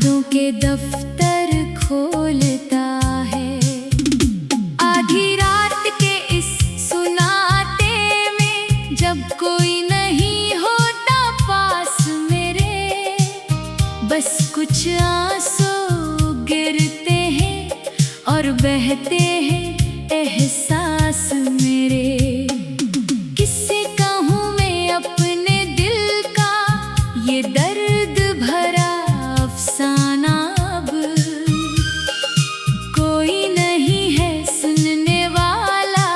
यादों के दफ्तर खोलता है। आधी रात के इस सुनाते में जब कोई नहीं होता पास मेरे, बस कुछ आंसू गिरते हैं और बहते हैं एहसास मेरे। किससे कहूँ मैं अपने दिल का ये दर्द भरा अफसाना, अब कोई नहीं है सुनने वाला,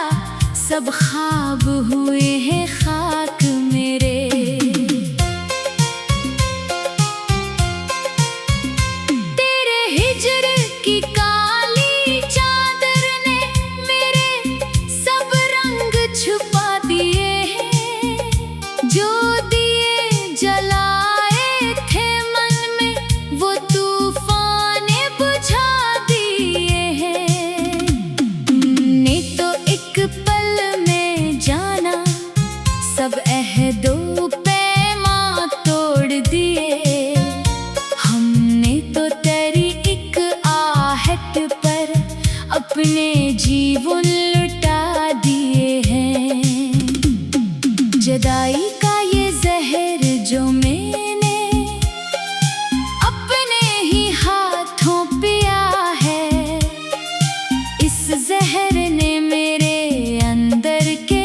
सब ख्वाब हुए हैं खाक मेरे। तेरे हिज्र की काली चादर ने मेरे सब रंग छुपा दिए हैं, जो दिए जलाए थे मन में वो तूफाने बुझा दिए हैं। तुमने तो एक पल में जाना, सब अहदो पैमा तोड़ दिए। हमने तो तेरी एक आहट पर अपने जीवन लुटा दिए हैं। जुदाई का ये जहर जो मैंने अपने ही हाथों पिया है, इस जहर ने मेरे अंदर के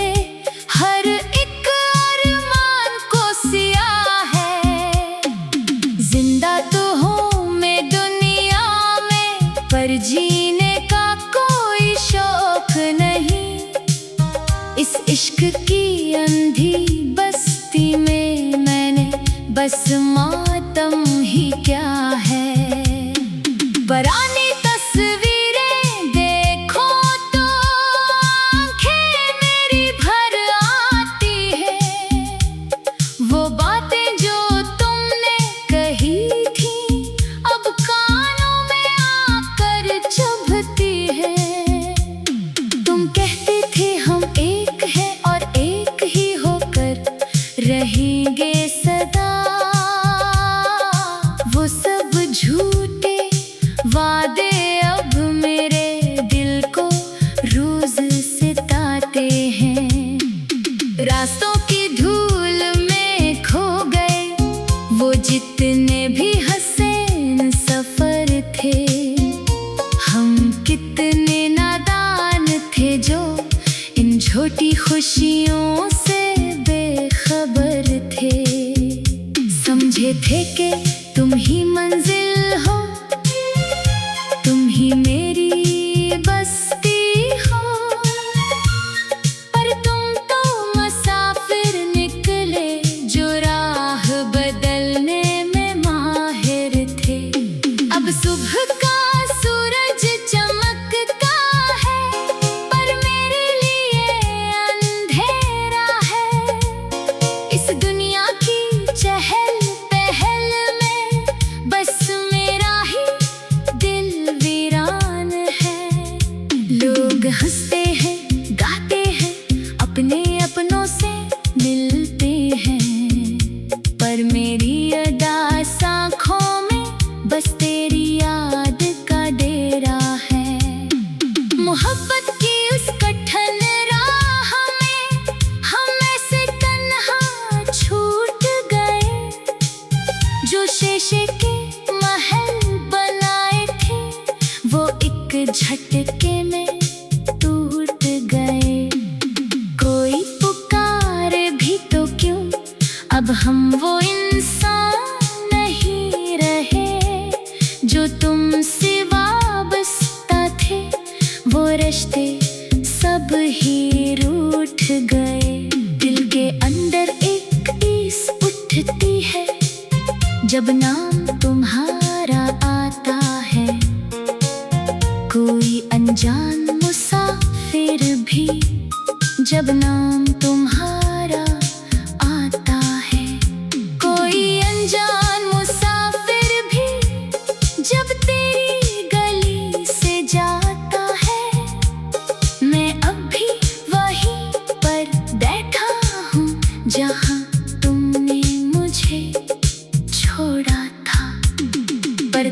हर एक अरमान को सिया है। जिंदा तो हूँ मैं दुनिया में, पर जीने का कोई शौक नहीं। इस इश्क की अंधी बस्ती में मैंने बस मातम ही क्या है। पुरानी तस्वीरें देखो तो आंखें मेरी भर आती है, वो बातें जो तुमने कही थी अब कानों में आकर चुभती है। तुम कहते थे हम एक हैं और एक ही होकर रहेंगे सदा, वो सब झूठे वादे अब मेरे दिल को रोज सताते हैं। रास्तों की धूल में खो गए वो जितने भी हसीन सफर थे। हम कितने नादान थे जो इन छोटी खुशियों से बेखबर थे। समझे थे कि तुम ही मंजिल हो, तुम ही मेरी बस्ती हो, पर तुम तो मुसाफिर निकले जो राह बदलने में माहिर थे। अब सुबह का सूरज चमकता है, पर मेरे लिए अंधेरा है। इस दुनिया की चहल पहल में बस मेरा ही दिल वीरान है। लोग हंसते हैं गाते हैं अपने अपनों से मिलते हैं, पर मेरी अदास आँखों में बस तेरी याद का डेरा है। मोहब्बत की उस कठिन राह में हम ऐसे तन्हा छूट गए, जो शीशे के महल बनाए थे वो एक झटके में टूट गए। कोई पुकारे भी तो क्यों, अब हम वो इंसान नहीं रहे जो तुमसे वाबस्ता थे। वो रिश्ते सब ही रूठ गए। दिल के अंदर एक टीस उठती है जब नाम तुम्हारा आता है। कोई अनजान मुसाफिर भी जब नाम तुम्हारा आता है। कोई अनजान मुसाफिर भी जब तेरी गली से जाता है। मैं अब भी वहीं पर बैठा हूँ जहाँ तुमने मुझे छोड़ा था, पर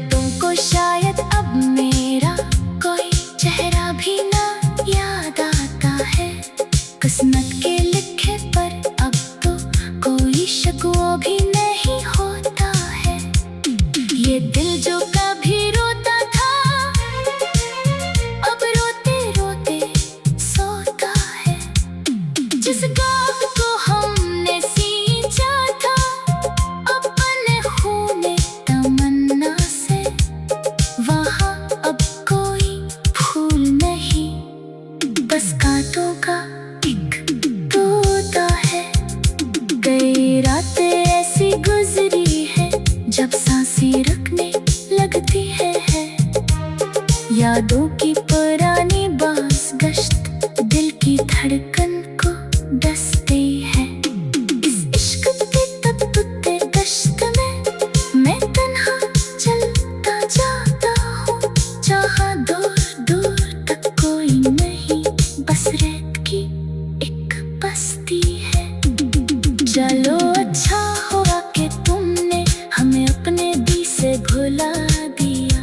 चलो अच्छा हुआ कि तुमने हमें अपने दिल से भुला दिया।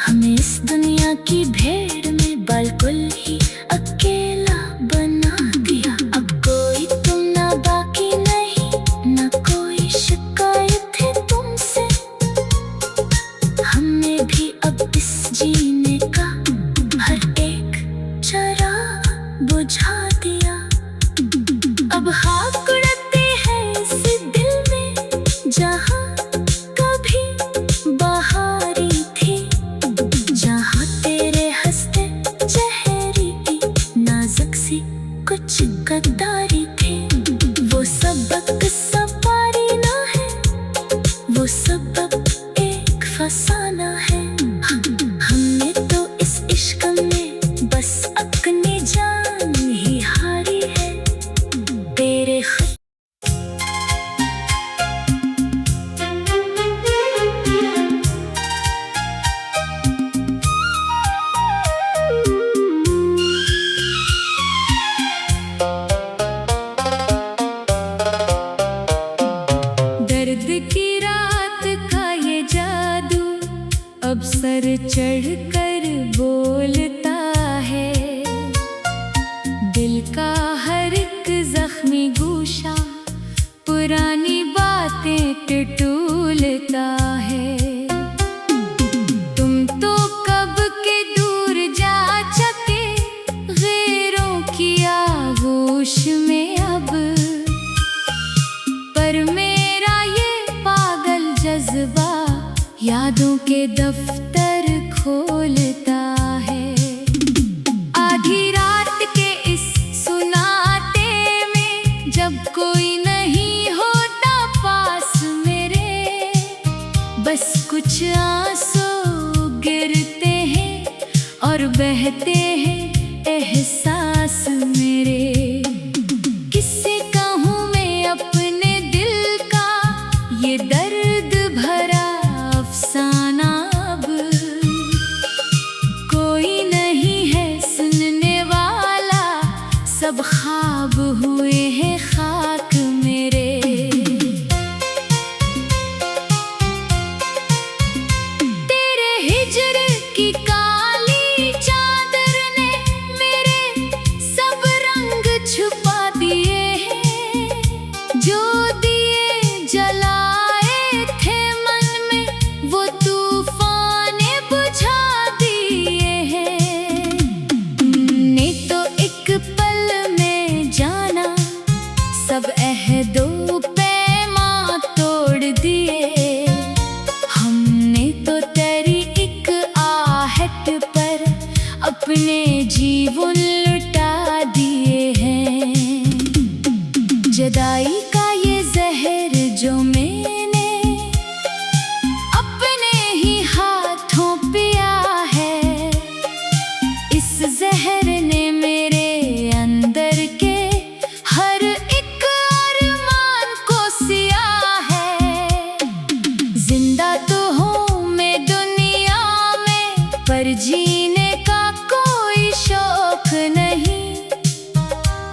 हमें इस दुनिया की भीड़ में बिल्कुल ही अकेला बना दिया। अब कोई तुम ना बाकी नहीं, ना कोई शिकायत है तुमसे। हमने भी अब इस जीने का हर एक चराग बुझा दिया। अब हाँक उड़ते हैं इस दिल में जहाँ कभी बहारी थी, जहाँ तेरे हंसते चेहरे की नाजुक सी कुछ गद्दारी थी। वो सबक सवारी ना है, वो सबक एक फसाना है। हमने तो इस इश्क में बस अपनी जान ही हारी है। तेरे दर्द की रात का ये जादू अब सर चढ़ कर बोलता है। दिल का हर एक जख्मी गूशा पुरानी बातें टटोलता है। तुम तो कब के दूर जा चुके गैरों की आगोश में अब, पर मेरा ये पागल जज्बा यादों के दफ्तर खोलता है। आधी रात के इस सुनाते में जब कोई नहीं होता पास मेरे, बस कुछ आंसू गिरते हैं और बहते हैं एहसास मेरे। किससे कहूँ मैं अपने दिल का ये दर्द भरा अफसाना अब, कोई नहीं है सुनने वाला, सब ख्वाब हुए हैं खाक मेरे। तेरे हिजर की काली चादर ने मेरे सब रंग छुपा दिए हैं। जो दिए जलाए थे मन में वो तूफाने बुझा दिए हैं। तुमने तो एक पल में जाना सब अहदो पैमा तोड़ दिए। हमने तो तेरी एक आहट पर अपने जीवन लुटा दिए हैं। जुदाई का ये जहर जो मैंने अपने ही हाथों पिया है, इस जहर ने मेरे अंदर के हर एक अरमान को सिया है। जिंदा तो हूँ मैं दुनिया में, पर जीने का कोई शौक नहीं।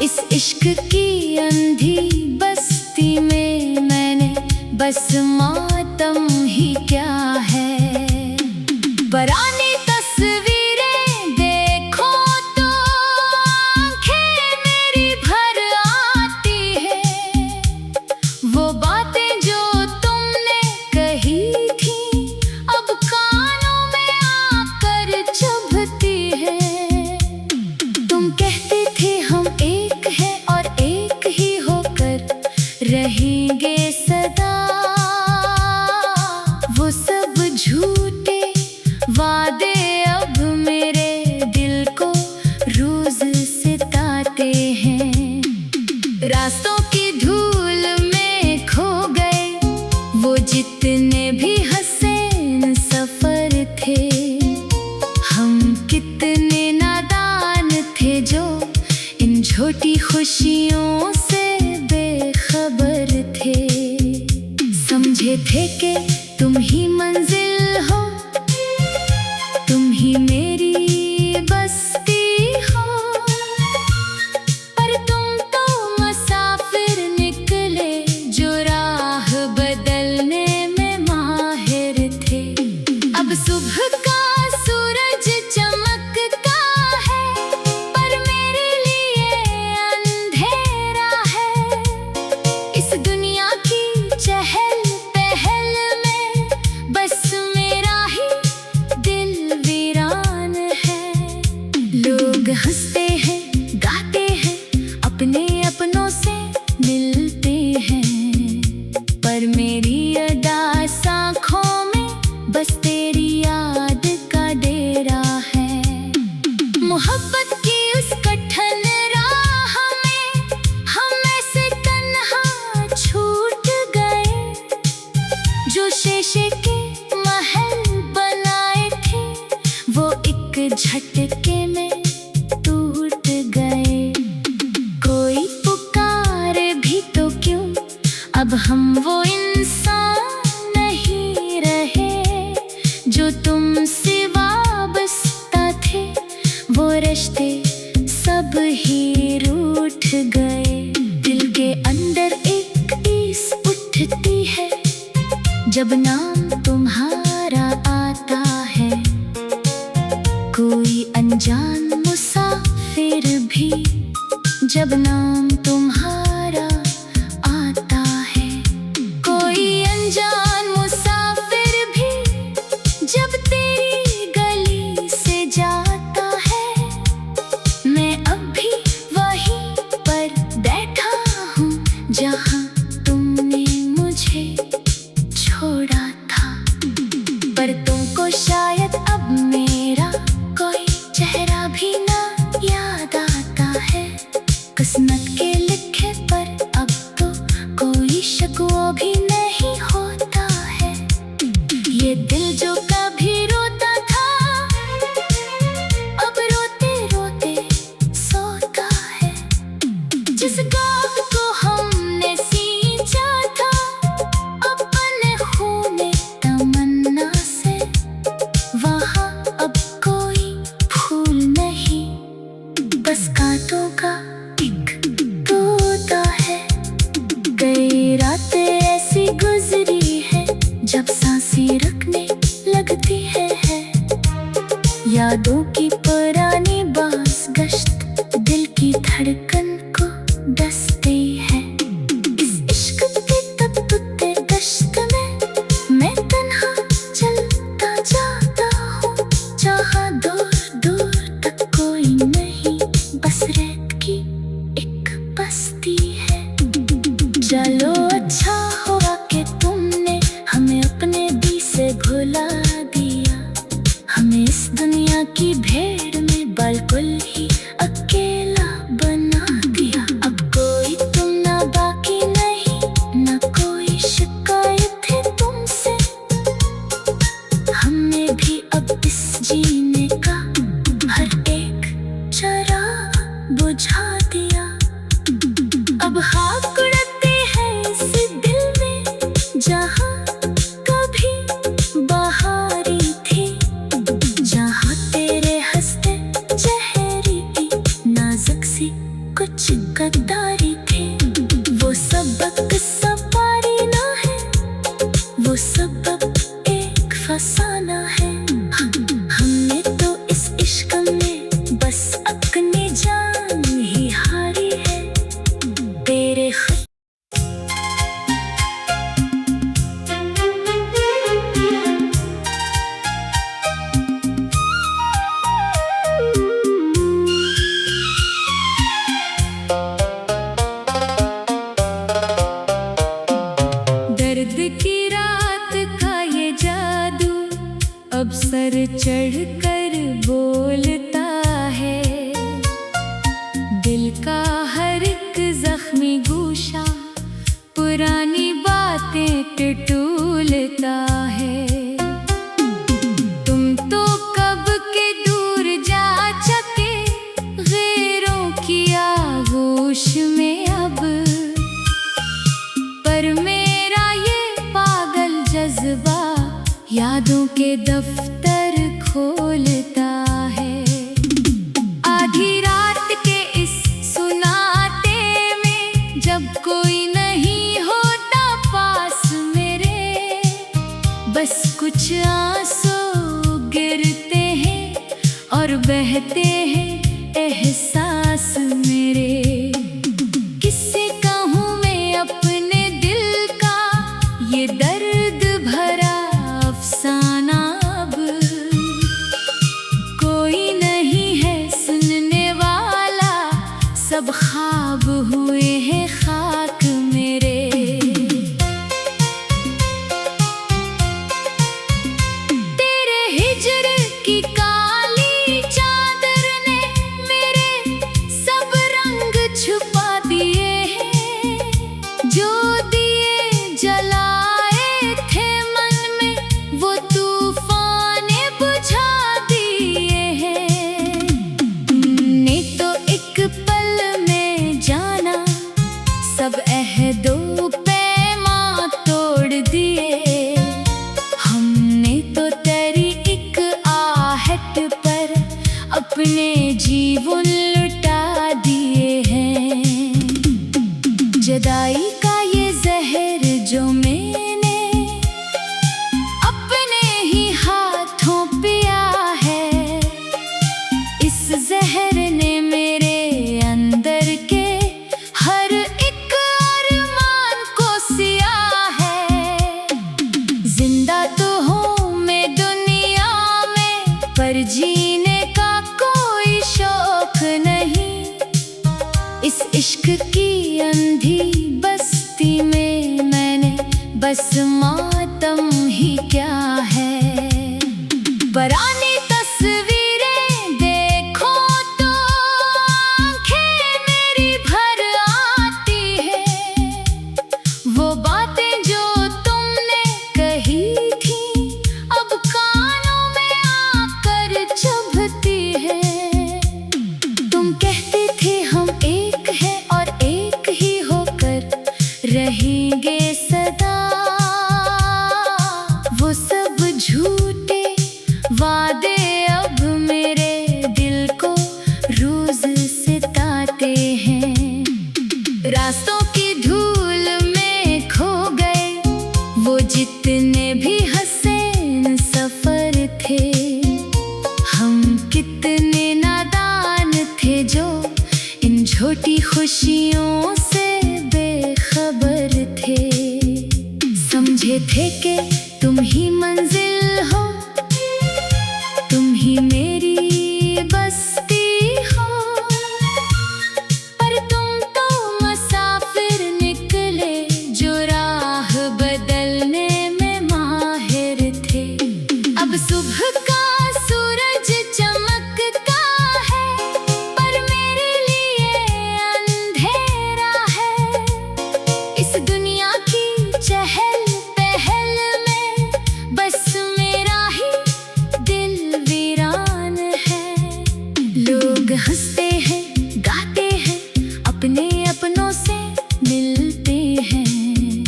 इस इश्क की अंधी बस्ती में मैंने बस मातम ही क्या है। पुरानी तस्वीरें देखो तो आंखें मेरी भर आती है। वो बातें जो तुमने कही थी अब कानों में आकर चुभती है। तुम कहते थे हम एक हैं और एक ही होकर रहेंगे सदा। वो सब झूठे वादे अब मेरे दिल को रोज सताते हैं। रास्तों की धूल में खो गए वो जितने भी हसीन सफर थे। हम कितने नादान थे जो इन छोटी खुशियों से बेखबर थे। समझे थे कि तुम ही मंजिल हो, तुम ही मेरी बस्ती हो, पर तुम तो मुसाफिर निकले दुनिया की चहल पहल में बस मेरा ही दिल वीरान है। लोग हंसते हैं, गाते हैं, अपने अपनों से मिलते हैं, पर मेरी अदास आँखों में बस तेरी याद का डेरा है। मोहब्बत की उस कठिन राह में हम ऐसे तन्हा छूट गए, जो शीशे के महल बनाए थे वो एक झटके में टूट गए। कोई पुकारे भी तो क्यों, अब हम वो इंसान नहीं रहे जो तुमसे वाबस्ता थे। वो रिश्ते सब ही रूठ गए। दिल के अंदर एक टीस उठती है जब नाम तुम्हारा आता है। कोई अनजान मुसाफिर भी जब नाम तुम्हारा आता है। कोई अनजान मुसाफिर भी जब तेरी गली से जाता है। मैं अब भी वहीं पर बैठा हूँ जहाँ तुमने मुझे छोड़ा था, पर तुमको शायद अब मेरा कोई चेहरा भी ना याद आता है। किस्मत के लिखे पर अब तो कोई शिकवा भी नहीं होता है। ये दिल जो कभी रोता था अब रोते रोते सोता है। जिस गाह को हमने सींचा था अपने खूने तमन्ना से, वहाँ अब कोई फूल नहीं, बस कांटों का एक तोता है। कई रातें ऐसी गुजरी है जब सांसें रुकने लगती है। यादों की पुरानी बास गश्त दिल की धड़कन को डसती है। इस इश्क के तपते दश्त में मैं तन्हा चलता जाता हूँ, जहाँ दूर दूर तक कोई नहीं, बस रेत की एक बस्ती है। चलो अच्छा हुआ कि तुमने हमें अपने दिल से भुला दिया। हमें इस दुनिया की भीड़ में बिल्कुल ही अकेला बना दिया। अब कोई तुम ना बाकी नहीं, ना कोई शिकायत है तुमसे। हमने भी अब इस जीने का हर एक चराग बुझा दिया। अब हाथ उड़ते हैं इस दिल में जहाँ कभी बहारी थी, जहाँ तेरे हंसते चेहरे की नाजुक सी कुछ गद्दारी थी। वो सबक सवारी ना है, वो सबक एक फसाना है। हमने तो इस इश्क में बस अपनी जान ही हारी है। तेरे दर्द की रात का ये जादू अब सर चढ़ कर बोलता है। दिल का हर एक जख्मी गूशा पुरानी बातें टटोलता है। तुम तो कब के दूर जा चके गैरों की आगोश में अब, पर मेरा ये पागल जज्बा यादों के दफ्तर खोलता है। आधी रात के इस सुनाते में जब कोई नहीं होता पास मेरे, बस कुछ आंसू गिरते हैं और बहते हैं एहसास मेरे। किससे कहूँ मैं अपने इश्क की अंधी बस्ती में मैंने बस मातम ही क्या है। पुरानी तस्वीरें देखो तो आंखें मेरी भर आती है। वो बातें जो तुमने कही थी अब कानों में आकर चुभती है। तुम कहते थे हम एक हैं और एक ही होकर रहेंगे सदा। वो सब झूठे वादे अब मेरे दिल को रोज सताते हैं। रास्तों की धूल में खो गए वो जितने भी हसीन सफर थे। हम कितने नादान थे जो इन छोटी खुशियों से बेखबर थे। समझे थे कि तुम ही मंजिल हो, तुम ही मेरी बस्ती हो। पर तुम तो मुसाफिर निकले जो राह बदलने में माहिर थे। अब सुबह का सूरज चमकता है पर मेरे लिए अंधेरा है। इस दुनिया की चहल पहल में बस मेरा ही दिल वीरान है। लोग हंसते हैं गाते हैं अपने अपनों से मिलते हैं,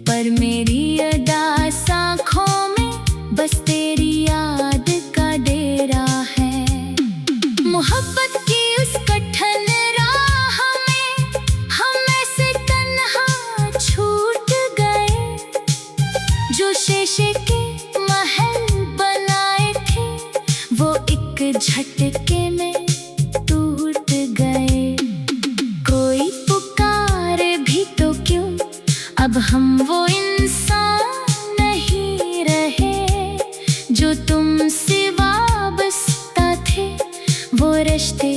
पर मेरी अदास आँखों में बस तेरी याद का डेरा है। मोहब्बत की उस कठिन राह में हम ऐसे तन्हा छूट गए। जो शीशे के महल बनाए थे वो एक झटके में टूट गए। कोई पुकारे भी तो क्यों अब हम वो इंसान नहीं रहे जो तुमसे वाबस्ता थे। वो रिश्ते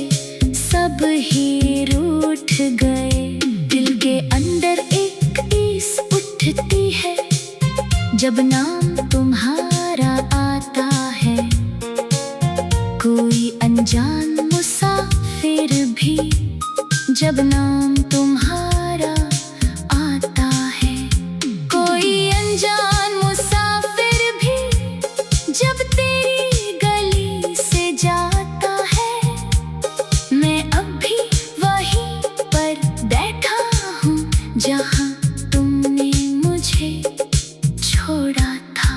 सब ही रूठ गए। दिल के अंदर एक टीस उठती है जब नाम तुम्हारा आता है। कोई अनजान मुसाफिर भी जब नाम तुम्हारा आता है। कोई अनजान मुसाफिर भी जब तेरी गली से जाता है। मैं अब भी वहीं पर बैठा हूँ जहाँ तुमने मुझे छोड़ा था।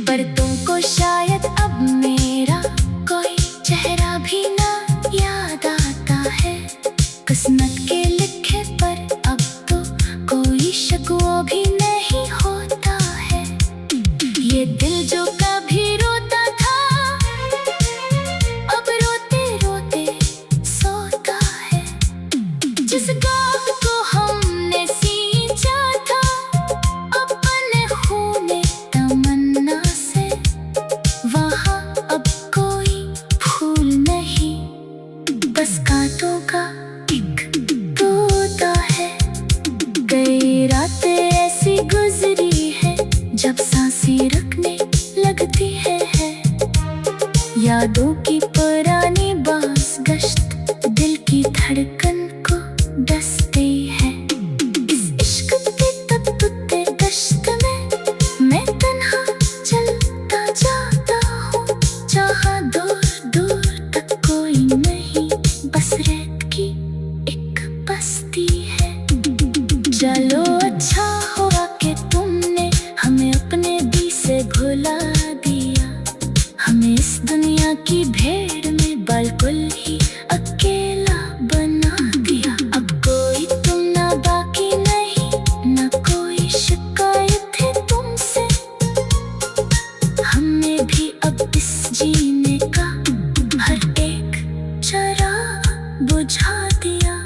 पर तुमको शायद अब मेरा कोई चेहरा भी ना याद आता है। किस्मत के लिखे पर अब तो कोई शकवा भी नहीं होता है। ये दिल जो कभी रोता था अब रोते रोते सोता है। जिस गाँव को हमने सींचा था अपने खूने तमन्ना से, वहाँ अब कोई फूल नहीं बस कांटों का एक तोता है। कई रातें ऐसी गुजरी है जब सांसें रुकने लगती है। यादों की पुरानी बास गश्त दिल की धड़कन को डसती है। इस इश्क के तत्ते गश्त में मैं तन्हा चलता जाता हूँ जहाँ दूर दूर तक कोई नहीं बस रेत की एक बस्ती है। चलो अच्छा हुआ कि तुमने हमें अपने दिल से भुला दिया। हमें इस दुनिया की भीड़ में बिल्कुल ही अकेला बना दिया। अब कोई तुम ना बाकी नहीं ना कोई शिकायत है तुमसे। हमने भी अब इस जीने का हर एक चराग बुझा दिया।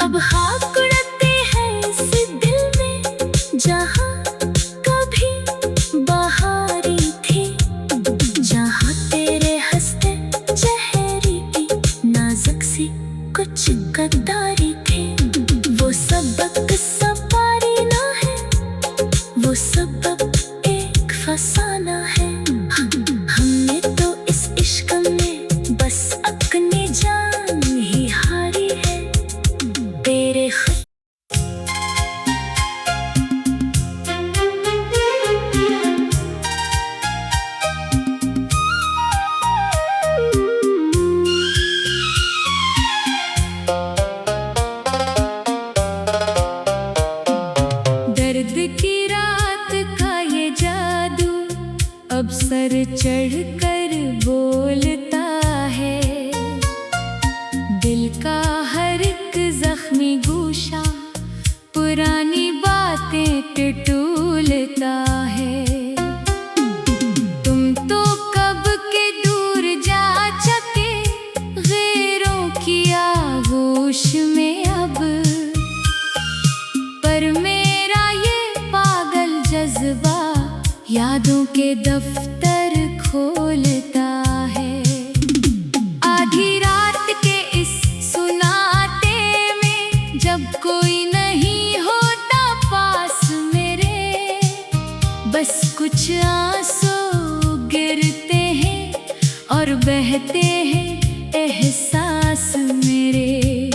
अब हाथ उड़ते हैं इस दिल में जहाँ कभी बहारी थी। जहाँ तेरे हंसते चेहरे की नाजुक सी कुछ गद्दार पुरानी बातें टटोलता है। तुम तो कब के दूर जा चुके गैरों की आगोश में अब, पर मेरा ये पागल जज्बा यादों के दफ्तर खोलता है। आधी रात के इस सुनाते में जब कोई नहीं होता पास मेरे, बस कुछ आंसू गिरते हैं और बहते हैं एहसास मेरे।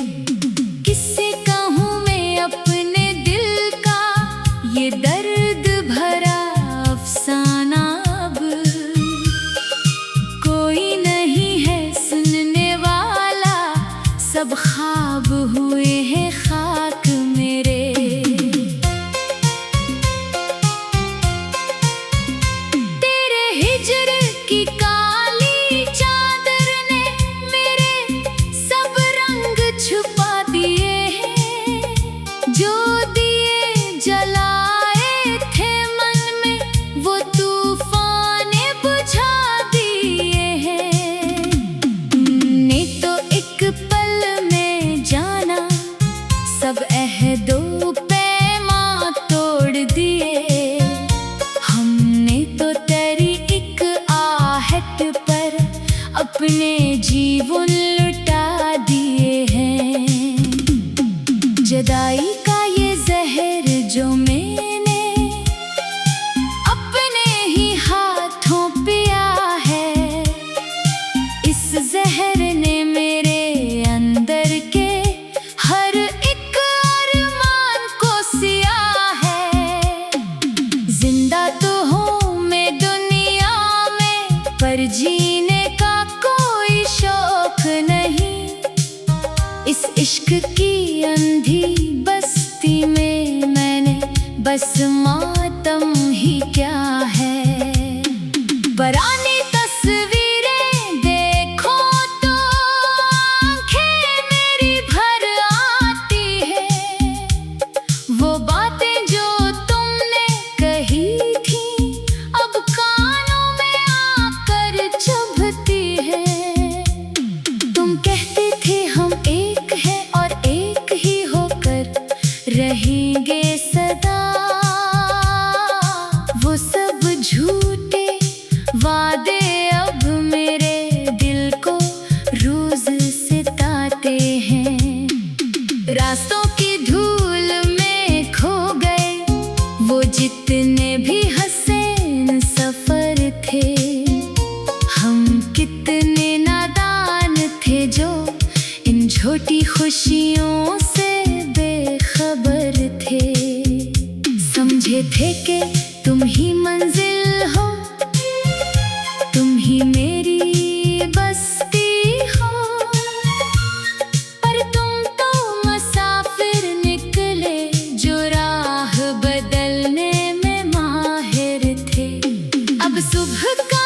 किससे कहूँ मैं अपने दिल का ये दर्द भरा अफसाना, अब कोई नहीं है सुनने वाला, सब ख्वाब हुए हैं खाक मेरे। तेरे हिज्र की काली चादर ने मेरे सब रंग छुपा दिए हैं, जो दिए जलाए थे मन में वो तूफान बुझा दिए हैं। तुमने तो एक पल में जाना, सब अहदो पैमा तोड़ दिए। हमने तो तेरी एक आहट पर अपने जीवन लुटा दिए हैं। जुदाई का ये जहर जो मैंने अपने ही हाथों पिया है, इस जहर ने मेरे अंदर के हर एक अरमान को सिया है। जिंदा तो हूँ मैं दुनिया में, पर जीने का कोई शौक नहीं। इस इश्क की अंधी बस्ती में मैंने बस मातम ही क्या है। पुरानी तस्वीरें देखो तो आंखें मेरी भर आती है, वो बातें जो तुमने कही थी अब कानों में आकर चुभती है। तुम कहते थे हम एक हैं और एक ही होकर रहेंगे सदा, वो सब झूठे वादे अब मेरे दिल को रोज सताते हैं। रास्तों की धूल में खो गए वो जितने भी हसीन सफर थे। हम कितने नादान थे जो इन छोटी खुशियों से बेखबर थे। समझे थे कि तुम ही मंजिल हो, तुम ही मेरी बस्ती हो, पर तुम तो मुसाफिर निकले जो राह बदलने में माहिर थे। अब सुबह का